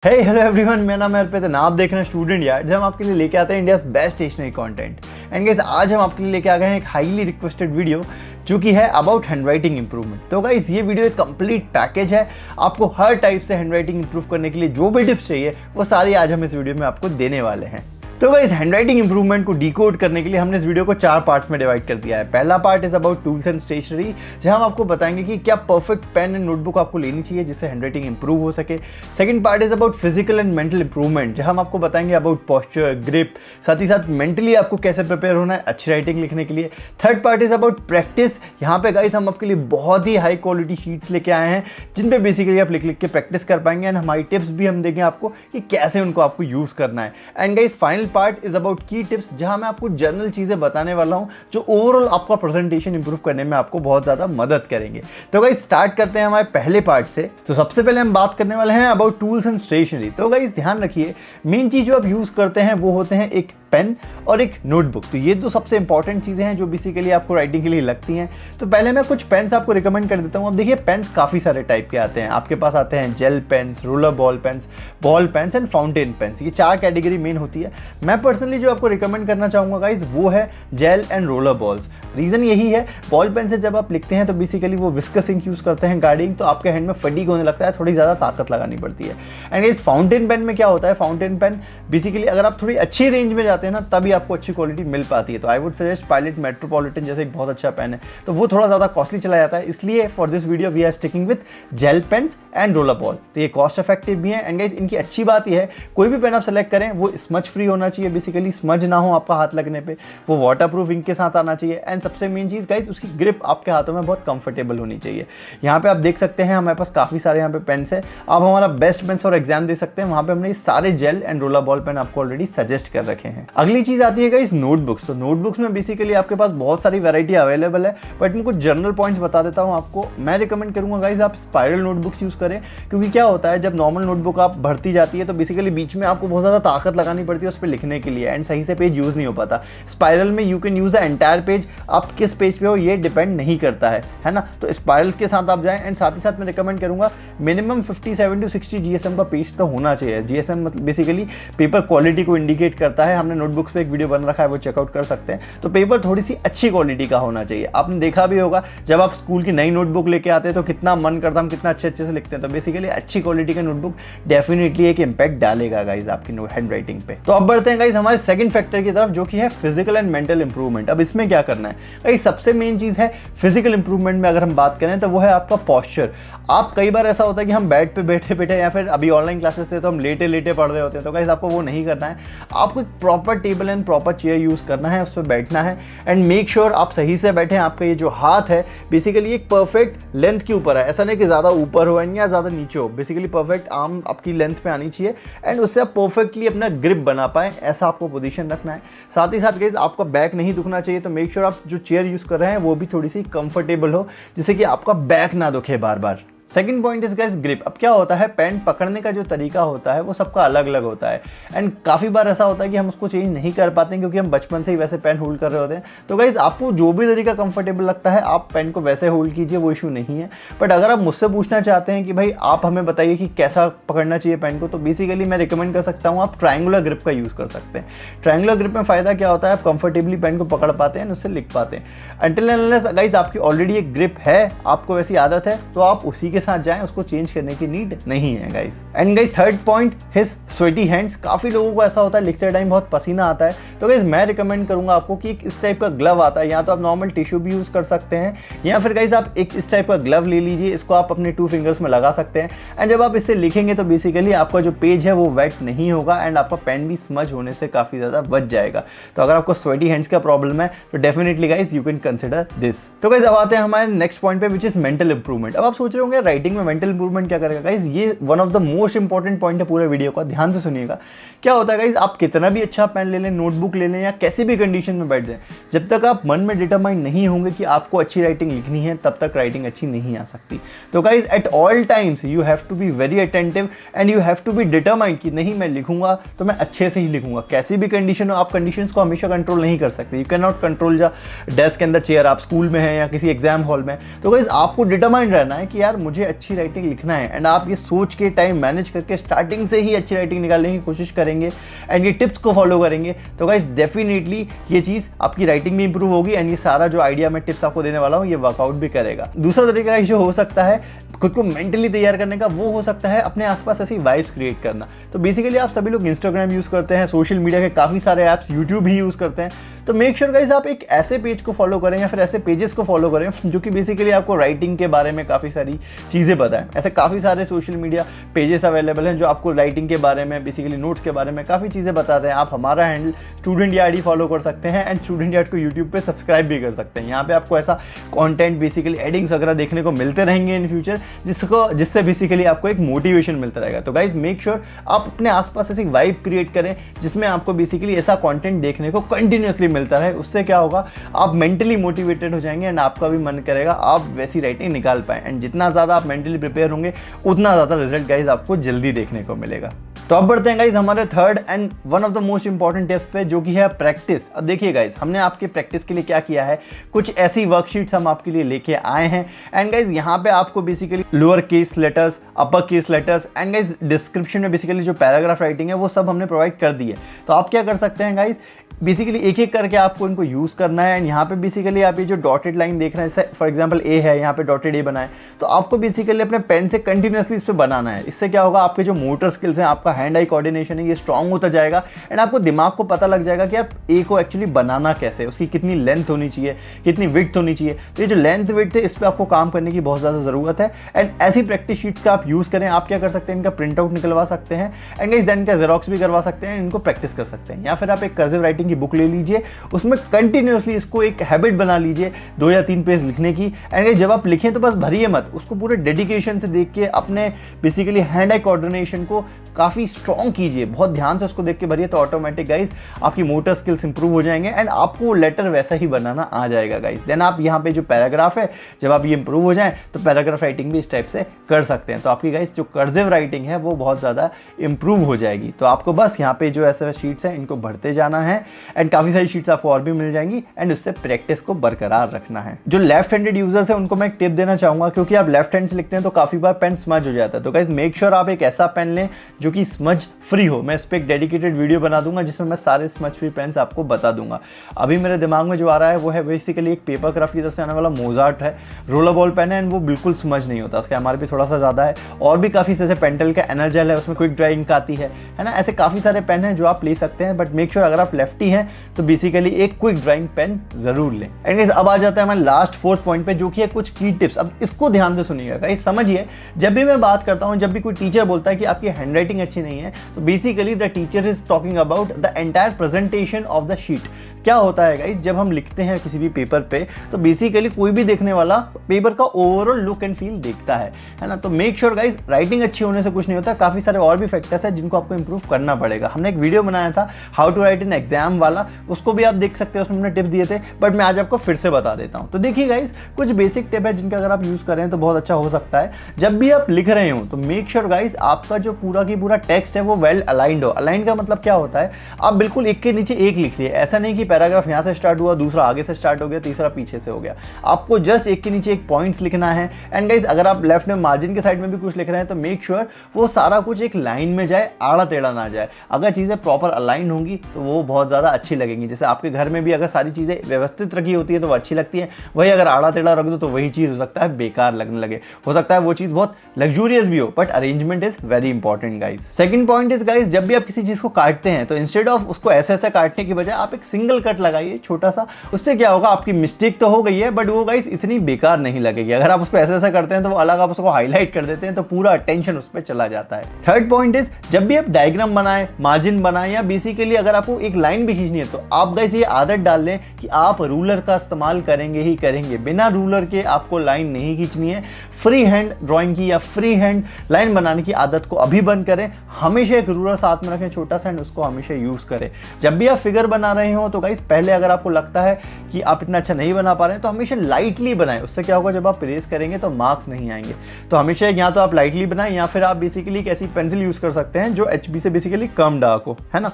Hello everyone, मेरा नाम है अर्पित और आप देख रहे हैं स्टूडेंट यार्ड, जहाँ हम आपके लिए लेके आते हैं India's best stationery content. And guys, आज हम आपके लिए लेके आ गए हैं एक हाईली रिक्वेस्टेड वीडियो जो कि है अबाउट हैंडराइटिंग इंप्रूवमेंट। तो गाइस, ये वीडियो एक कंप्लीट पैकेज है। आपको हर टाइप से हैंडराइटिंग इंप्रूव करने के लिए जो भी टिप्स चाहिए वो सारी आज हम इस वीडियो में आपको देने वाले हैं। तो गाइस, हैंडराइटिंग इंप्रूवमेंट को डिकोड करने के लिए हमने इस वीडियो को 4 पार्ट्स में डिवाइड कर दिया है। पहला part is about tools and stationery, जहां हम आपको बताएंगे कि क्या परफेक्ट पेन एंड नोटबुक आपको लेनी चाहिए जिससे हैंडराइटिंग इंप्रूव हो सके। Second part is about physical and mental improvement, जहां हम आपको बताएंगे अबाउट पोस्चर, ग्रिप, साथ ही साथ मेंटली आपको कैसे प्रिपेयर होना है अच्छी राइटिंग लिखने के लिए। Third part is about practice. यहाँ पे गाइस हम आपके लिए बहुत ही हाई क्वालिटी शीट्स लेके आए हैं जिन पे बेसिकली आप लिख लिख के प्रैक्टिस कर पाएंगे एंड हमारी टिप्स भी हम देंगे आपको कि कैसे उनको आपको यूज करना है। And guys, final part is about की टिप्स, जहां मैं आपको जनरल चीजें बताने वाला हूं जो ओवरऑल आपका प्रेजेंटेशन इंप्रूव करने में आपको बहुत ज्यादा मदद करेंगे। तो गाइस, स्टार्ट करते हैं हमारे पहले पार्ट से। तो सबसे पहले हम बात करने वाले हैं अबाउट टूल्स एंड स्टेशनरी। तो गाइस, ध्यान रखिए, मेन चीज जो आप यूज करते हैं वो होते हैं एक पेन और एक नोटबुक। तो ये दो सबसे इंपॉर्टेंट चीजें हैं जो बेसिकली आपको राइटिंग के लिए लगती हैं। तो पहले मैं कुछ पेन्स आपको रिकमेंड कर देता हूं। अब देखिए, पेन्स काफी सारे टाइप के आते हैं। आपके पास आते हैं gel pens, roller ball pens, ball pens and fountain pens. ये 4 कैटेगरी मेन होती है। मैं पर्सनली जो आपको रिकमेंड करना चाहूंगा गाइज वो है gel and roller balls. Reason यही है, बॉल पेन से जब आप लिखते हैं तो बेसिकली वो विस्कस इंक यूज करते हैं गार्डिंग, तो आपके हैंड में फटीग होने लगता है, थोड़ी ज्यादा ताकत लगानी पड़ती है। एंड इस फाउंटेन पेन में क्या होता है, फाउंटेन पेन बेसिकली अगर आप थोड़ी अच्छी रेंज में जाते हैं ना तभी आपको अच्छी क्वालिटी मिल पाती है। तो I would suggest pilot metropolitan जैसे एक बहुत अच्छा पेन है, तो वो थोड़ा ज्यादा कॉस्टली चला जाता है। इसलिए for this video we are sticking with gel pens and roller ball. तो ये कॉस्ट इफेक्टिव भी है। एंड गाइस, इनकी अच्छी बात यह है, कोई भी पेन आप सेलेक्ट करें वो स्मच फ्री होना चाहिए, बेसिकली स्मज ना हो आपका हाथ लगने पे, वो वाटर प्रूफ इंक के साथ आना चाहिए। एंड सबसे मेन चीज गाइस, उसकी ग्रिप आपके हाथों में बहुत कंफर्टेबल होनी चाहिए। यहाँ पे आप देख सकते हैं हमारे पास काफी सारे यहाँ पे पेन्स है। आप हमारा बेस्ट पेन्स और एग्जाम दे सकते हैं, वहां पे हमने सारे gel and roller ball pen आपको ऑलरेडी सजेस्ट कर रखे हैं। अगली चीज आती है गाइस नोटबुक्स। तो नोटबुक्स में बेसिकली आपके पास बहुत सारी वैरायटी अवेलेबल है, बट मैं कुछ जनरल पॉइंट्स बता देता हूँ आपको। मैं रिकमेंड करूंगा गाइस आप स्पाइरल नोटबुक्स यूज करें, क्योंकि क्या होता है जब नॉर्मल नोटबुक आप भरती जाती है तो बेसिकली बीच में आपको बहुत ज्यादा ताकत लगानी पड़ती है उस पर लिखने के लिए एंड सही से पेज यूज नहीं हो पाता। स्पाइरल में you can use the entire page. आप किस पेज पे हो ये डिपेंड नहीं करता है ना। तो स्पाइरल के साथ आप जाएं। एंड साथ ही साथ मैं रिकमेंड करूंगा मिनिमम 57 to 60 जीएसएम का पेज तो होना चाहिए। जीएसएम मतलब बेसिकली पेपर क्वालिटी को इंडिकेट करता है। हमने नोटबुक्स पे एक वीडियो बन रखा है, वो चेकआउट कर सकते हैं। तो पेपर थोड़ी सी अच्छी क्वालिटी का होना चाहिए। आपने देखा भी होगा जब आप स्कूल की नई नोटबुक लेके आते हैं तो कितना मन करता हम कितना अच्छे से लिखते हैं। तो बेसिकली अच्छी क्वालिटी का नोटबुक डेफिनेटली एक इंपैक्ट डालेगा गाइज आपकी हैंड राइटिंग पे। तो अब बढ़ते हैं गाइज हमारे सेकंड फैक्टर की तरफ, जो कि है फिजिकल एंड मेंटल इंप्रूवमेंट। अब इसमें क्या करना है गाइज, सबसे मेन चीज है फिजिकल इंप्रूवमेंट में अगर हम बात करें तो वो है आपका पॉस्चर। आप कई बार ऐसा होता है कि हम बेड पे बैठे बैठे या फिर अभी ऑनलाइन क्लासेस थे तो हम लेटे लेटे पढ़ रहे होते हैं। तो गाइस, आपको वो नहीं करना है। आपको एक proper table and proper chair use करना है, उस पर बैठना है एंड मेक श्योर आप सही से बैठे। आपका ये जो हाथ है बेसिकली एक परफेक्ट लेंथ के ऊपर है, ऐसा नहीं कि ज्यादा ऊपर हो या ज्यादा नीचे हो। बेसिकली परफेक्ट आर्म आपकी लेंथ पे आनी चाहिए एंड उससे आप परफेक्टली अपना ग्रिप बना पाए, ऐसा आपको पोजीशन रखना है। साथ ही साथ गाइस, आपका बैक नहीं दुखना चाहिए, तो मेक श्योर आप जो चेयर यूज कर रहे हैं वो भी थोड़ी सी कंफर्टेबल हो, जिससे कि आपका बैक ना दुखे बार बार। Second point is guys grip. अब क्या होता है, पेन पकड़ने का जो तरीका होता है वो सबका अलग अलग होता है एंड काफ़ी बार ऐसा होता है कि हम उसको चेंज नहीं कर पाते हैं क्योंकि हम बचपन से ही वैसे पेन होल्ड कर रहे होते हैं। तो गाइस, आपको जो भी तरीका कंफर्टेबल लगता है आप पेन को वैसे होल्ड कीजिए, वो इशू नहीं है। बट अगर आप मुझसे पूछना चाहते हैं कि भाई आप हमें बताइए कि कैसा पकड़ना चाहिए पेन को, तो बेसिकली मैं रिकमेंड कर सकता हूँ आप ट्रायंगुलर ग्रिप का यूज़ कर सकते हैं। ट्रायंगुलर ग्रिप में फ़ायदा क्या होता है, आप कंफर्टेबली पेन को पकड़ पाते हैं, उससे लिख पाते हैं। अनटिल अनलेस गाइस आपकी ऑलरेडी एक ग्रिप है, आपको वैसी आदत है, तो आप उसी के साथ जाएं, उसको चेंज करने की नीड नहीं है guys. And guys, third point his sweaty hands. काफी लोगों को ऐसा होता है लिखते टाइम बहुत पसीना आता है, तो गाइस मैं रिकमेंड करूंगा आपको कि एक इस टाइप का ग्लव आता है, या तो आप नॉर्मल टिश्यू भी यूज कर सकते हैं या फिर गाइस आप एक इस टाइप का ग्लव ले लीजिए। इसको आप अपने 2 फिंगर्स में लगा सकते हैं एंड जब आप इससे लिखेंगे तो बेसिकली आपका जो पेज है वो वेट नहीं होगा एंड आपका पेन भी स्मज होने से काफी ज्यादा बच जाएगा। तो अगर आपको स्वेटी हैंड्स का प्रॉब्लम है तो definitely guys you can consider this. तो गाइस, अब आते हैं हमारे नेक्स्ट पॉइंट पे, विच इज मेंटल इंप्रूवमेंट। अब आप सोच रहे होंगे राइटिंग में मेंटल इंप्रूवमेंट क्या करेगा गाइस, ये one of the most important point है पूरे वीडियो का, ध्यान से सुनिएगा। क्या होता है गाइस, आप कितना भी अच्छा पेन ले लें, नोटबुक ले लें या कैसी भी कंडीशन में बैठ जाएं, जब तक आप मन में डिटरमाइंड नहीं होंगे कि आपको अच्छी राइटिंग लिखनी है तब तक राइटिंग अच्छी नहीं आ सकती। तो guys, at all times you have to be very attentive and you have to be determined कि नहीं, मैं लिखूंगा तो मैं अच्छे से ही लिखूंगा। कैसी भी कंडीशन हो, आप कंडीशंस को हमेशा कंट्रोल नहीं कर सकते। You can not control the desk and the chair. आप स्कूल में हैं या किसी एग्जाम हॉल में, तो गाइस आपको डिटरमाइंड रहना है कि यार मुझे मुझे अच्छी राइटिंग लिखना है एंड आप ये सोच के टाइम मैनेज करके स्टार्टिंग से ही अच्छी राइटिंग निकालने की कोशिश करेंगे एंड ये टिप्स को फॉलो करेंगे तो गाइस डेफिनेटली ये चीज़ आपकी राइटिंग भी इंप्रूव होगी एंड ये सारा जो आइडिया मैं टिप्स आपको देने वाला हूँ ये वर्कआउट भी करेगा। दूसरा तरीका जो हो सकता है खुद को मेंटली तैयार करने का, वो हो सकता है अपने आसपास ऐसी वाइब्स क्रिएट करना। तो बेसिकली आप सभी लोग इंस्टाग्राम यूज़ करते हैं, सोशल मीडिया के काफ़ी सारे ऐप्स, यूट्यूब ही यूज़ करते हैं, तो मेक श्योर गाइस आप एक ऐसे पेज को फॉलो करें या फिर ऐसे पेजेस को फॉलो करें जो कि बेसिकली आपको राइटिंग के बारे में काफ़ी सारी चीज़ें बताएं। ऐसे काफ़ी सारे सोशल मीडिया पेजेस अवेलेबल हैं जो आपको राइटिंग के बारे में, बेसिकली नोट्स के बारे में काफ़ी चीज़ें बताते हैं। आप हमारा हैंडल स्टूडेंट यार्ड ही फॉलो कर सकते हैं एंड स्टूडेंट यार्ड को यूट्यूब पे सब्सक्राइब भी कर सकते हैं। यहाँ पे आपको ऐसा कंटेंट बेसिकली एडिंग्स वगैरह देखने को मिलते रहेंगे इन फ्यूचर, जिससे बेसिकली आपको एक मोटिवेशन मिलता रहेगा। तो गाइज मेक श्योर आप अपने आसपास ऐसी वाइब क्रिएट करें जिसमें आपको बेसिकली ऐसा कंटेंट देखने को कंटिन्यूसली मिलता रहे। उससे क्या होगा, आप मेंटली मोटिवेटेड हो जाएंगे एंड आपका भी मन करेगा आप वैसी राइटिंग निकाल पाएं एंड जितना ज़्यादा आप मेंटली प्रिपेयर होंगे उतना ज़्यादा रिजल्ट गाइज आपको जल्दी देखने को मिलेगा। तो अब बढ़ते हैं गाइज हमारे third and one of the most important tips पे, जो कि है प्रैक्टिस। अब देखिए गाइज, हमने आपके प्रैक्टिस के लिए क्या किया है, कुछ ऐसी वर्कशीट्स हम आपके लिए लेके आए हैं एंड गाइज यहाँ पे आपको basically lower case letters, upper case letters and guys description में बेसिकली जो पैराग्राफ राइटिंग है वो सब हमने प्रोवाइड कर दी है। तो आप क्या कर सकते हैं गाइज, बेसिकली एक एक करके आपको इनको यूज़ करना है एंड यहाँ पे बेसिकली आप ये जो डॉटेड लाइन देख रहे हैं, जैसे फॉर एग्जांपल ए है, यहाँ पे डॉटेड ए बना है, तो आपको बेसिकली अपने पेन से कंटिन्यूसली इस पर बनाना है। इससे क्या होगा, आपके जो मोटर स्किल्स हैं, आपका हैंड आई कोऑर्डिनेशन है, ये स्ट्रांग होता जाएगा एंड आपको दिमाग को पता लग जाएगा कि आप ए को एक्चुअली बनाना कैसे, उसकी कितनी लेंथ होनी चाहिए, कितनी विड्थ होनी चाहिए। तो ये जो लेंथ विड्थ है इस पर आपको काम करने की बहुत ज़्यादा ज़रूरत है एंड ऐसी प्रैक्टिस शीट्स का आप यूज़ करें। आप क्या कर सकते हैं, इनका प्रिंट आउट निकलवा सकते हैं एंड इस इनका जेरोक्स भी करवा सकते हैं, इनको प्रैक्टिस कर सकते हैं। या फिर आप एक कर्सिव राइटिंग की बुक ले लीजिए, उसमें कंटिन्यूसली इसको एक हैबिट बना लीजिए 2 या 3 पेज लिखने की एंड जब आप लिखें तो बस भरिए मत, उसको पूरे डेडिकेशन से देख के अपने बेसिकली हैंड आई कोऑर्डिनेशन को काफ़ी स्ट्रॉन्ग कीजिए, बहुत ध्यान से उसको देख के भरिए, तो ऑटोमेटिक गाइज आपकी मोटर स्किल्स इंप्रूव हो जाएंगे एंड आपको लेटर वैसा ही बनाना आ जाएगा गाइज। देन आप यहाँ पे जो पैराग्राफ है, जब आप ये इंप्रूव हो जाएं तो पैराग्राफ राइटिंग भी इस टाइप से कर सकते हैं। तो आपकी गाइज जो कर्सिव राइटिंग है वो बहुत ज़्यादा इंप्रूव हो जाएगी। तो आपको बस यहाँ पे जो ऐसे शीट्स हैं इनको भरते जाना है एंड काफ़ी सारी शीट्स आपको और भी मिल जाएंगी एंड उससे प्रैक्टिस को बरकरार रखना है। जो लेफ्ट हैंडेड यूजर्स हैं उनको मैं एक टिप देना चाहूँगा, क्योंकि आप लेफ्ट हैंड से लिखते हैं तो काफ़ी बार पेन स्मज हो जाता है। तो गाइज मेक श्योर आप एक ऐसा पेन लें जो कि स्मज फ्री हो। मैं इस पर एक डेडिकेटेड वीडियो बना दूंगा जिसमें मैं सारे स्मज फ्री पेन्स आपको बता दूंगा। अभी मेरे दिमाग में जो आ रहा है वो है बेसिकली एक पेपर क्राफ्ट की तरफ से आने वाला मोजार्ट है, रोलर बॉल पेन है एंड वो बिल्कुल स्मज नहीं होता, उसका एमआरपी थोड़ा सा ज़्यादा है। और भी काफ़ी जैसे पेंटल का एनर्जेल है, उसमें क्विक ड्राई इंक आती है ना, ऐसे काफ़ी सारे पेन हैं जो आप ले सकते हैं। बट मेक श्योर अगर आप लेफ्टी हैं तो बेसिकली एक क्विक ड्राइंग पेन जरूर लें। एंड अब आ जाता है हमारे लास्ट 4th पॉइंट पे, जो कि है कुछ की टिप्स। अब इसको ध्यान से सुनिएगा गाइस, समझिए, जब भी मैं बात करता हूँ, जब भी कोई टीचर बोलता है कि आपकी हैंडराइटिंग अच्छी नहीं है, तो basically the teacher is talking about the entire presentation of the sheet. क्या होता है गाइस, जब हम लिखते हैं किसी भी पेपर पे तो बेसिकली कोई भी देखने वाला पेपर का ओवरऑल लुक एंड फील देखता है ना। तो मेक श्योर गाइस, राइटिंग अच्छी होने से कुछ नहीं होता, काफ़ी सारे और भी फैक्टर्स हैं जिनको आपको इंप्रूव करना पड़ेगा। हमने एक वीडियो बनाया था how to write in exam वाला, उसको भी आप देख सकते हैं, उसमें हमने टिप्स दिए थे, बट मैं आज आपको फिर से बता देता हूँ। तो देखिए गाइस, कुछ बेसिक टिप है जिनका अगर आप यूज़ करें तो बहुत अच्छा हो सकता है। जब भी आप लिख रहे हो तो मेक श्योर गाइस आपका जो पूरा की पूरा टेक्स्ट है वो वेल अलाइंड हो। अलाइंड का मतलब क्या होता है, आप बिल्कुल एक के नीचे एक लिख लिए, ऐसा नहीं कि पैराग्राफ यहाँ से स्टार्ट हुआ, दूसरा आगे से स्टार्ट हो गया, तीसरा पीछे से हो गया। आपको जस्ट एक के नीचे एक पॉइंट्स लिखना है। एंड गाइस, अगर आप लेफ्ट में मार्जिन के साइड में भी कुछ लिख रहे हैं तो मेक श्योर वो सारा कुछ एक लाइन में जाए, आड़ा टेढ़ा ना जाए। अगर चीज़ें प्रॉपर अलाइन होंगी तो वो बहुत ज़्यादा अच्छी लगेंगी। जैसे आपके घर में भी अगर सारी चीज़ें व्यवस्थित रखी होती है तो वो अच्छी लगती है, वही अगर आड़ा टेढ़ा रख दो तो वही चीज़ हो सकता है बेकार लगने लगे। हो सकता है वो चीज़ बहुत लग्जूरियस भी हो, but arrangement is very important guys. Second point is guys, जब भी आप किसी चीज़ को काटते हैं तो इंस्टेड ऑफ उसको ऐसे ऐसे काटने की बजाय आप एक सिंगल कट लगाइए छोटा सा। उससे क्या होगा, आपकी मिस्टेक तो हो गई है बट वो गाइस इतनी बेकार नहीं लगेगी। अगर आप उसको ऐसे ऐसे करते हैं तो वो अलग आप उसको हाईलाइट कर देते हैं तो पूरा अटेंशन उस पर चला जाता है। थर्ड पॉइंट इज, जब भी आप डायग्राम बनाएं, मार्जिन बनाएं या बेसिकली अगर आपको एक लाइन भी खींचनी है तो आप गाइस ये आदत डाल लें कि आप रूलर का इस्तेमाल करेंगे ही करेंगे। बिना रूलर के आपको लाइन नहीं खींचनी है। फ्री हैंड ड्राइंग की या फ्री हैंड लाइन बनाने की आदत को अभी बंद करें। हमेशा एक रूलर साथ में रखें छोटा सा एंड उसको हमेशा यूज करें। जब भी आप फिगर बना रहे हो तो गाइस पहले अगर आपको लगता है कि आप इतना अच्छा नहीं बना पा रहे हैं तो हमेशा लाइटली बनाएं। उससे क्या होगा, जब आप प्रेस करेंगे तो मार्क्स नहीं आएंगे। तो हमेशा या तो आप लाइटली बनाएं या फिर आप बेसिकली एक ऐसी पेंसिल यूज कर सकते हैं जो HB से बेसिकली कम डार्क हो, है ना।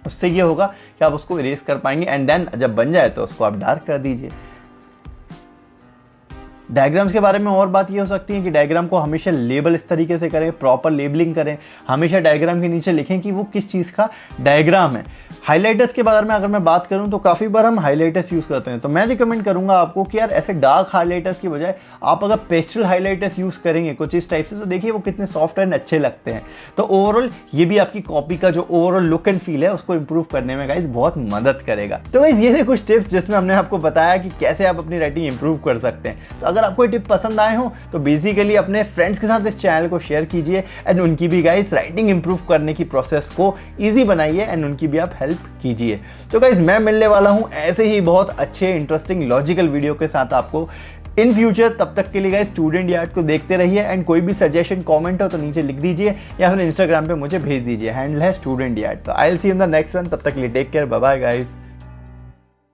उससे ये होगा कि आप उसको इरेज कर पाएंगे एंड देन जब बन जाए तो उसको आप डार्क कर दीजिए। डायग्राम्स के बारे में और बात ये हो सकती है कि डायग्राम को हमेशा लेबल इस तरीके से करें, प्रॉपर लेबलिंग करें, हमेशा डायग्राम के नीचे लिखें कि वो किस चीज़ का डायग्राम है। हाइलाइटर्स के बारे में अगर मैं बात करूं तो काफ़ी बार हम हाइलाइटर्स यूज़ करते हैं, तो मैं रिकमेंड करूंगा आपको कि यार ऐसे डार्क हाइलाइटर्स की बजाय आप अगर पेस्टल हाइलाइटर्स यूज़ करेंगे कुछ इस टाइप से, तो देखिए वो कितने सॉफ्ट एंड अच्छे लगते हैं। तो ओवरऑल ये भी आपकी कॉपी का जो ओवरऑल लुक एंड फील है उसको इंप्रूव करने में गाइस बहुत मदद करेगा। तो गाइस ये थे कुछ टिप्स जिसमें हमने आपको बताया कि कैसे आप अपनी राइटिंग इंप्रूव कर सकते हैं। तो अगर आपको ये टिप पसंद आए हो तो बेसिकली अपने फ्रेंड्स के साथ इस चैनल को शेयर कीजिए एंड उनकी भी गाइस राइटिंग इंप्रूव करने की प्रोसेस को ईजी बनाइए एंड उनकी भी आप हेल्प कीजिए। तो गाइस मैं मिलने वाला हूं ऐसे ही बहुत अच्छे इंटरेस्टिंग लॉजिकल वीडियो के साथ आपको इन फ्यूचर। तब तक के लिए गाइस स्टूडेंट यार्ड को देखते रहिए एंड कोई भी सजेशन कमेंट हो तो नीचे लिख दीजिए या फिर इंस्टाग्राम पे मुझे भेज दीजिए, हैंडल है स्टूडेंट यार्ड। तो I will see you in the next one, तब तक के लिए take care, bye bye guys.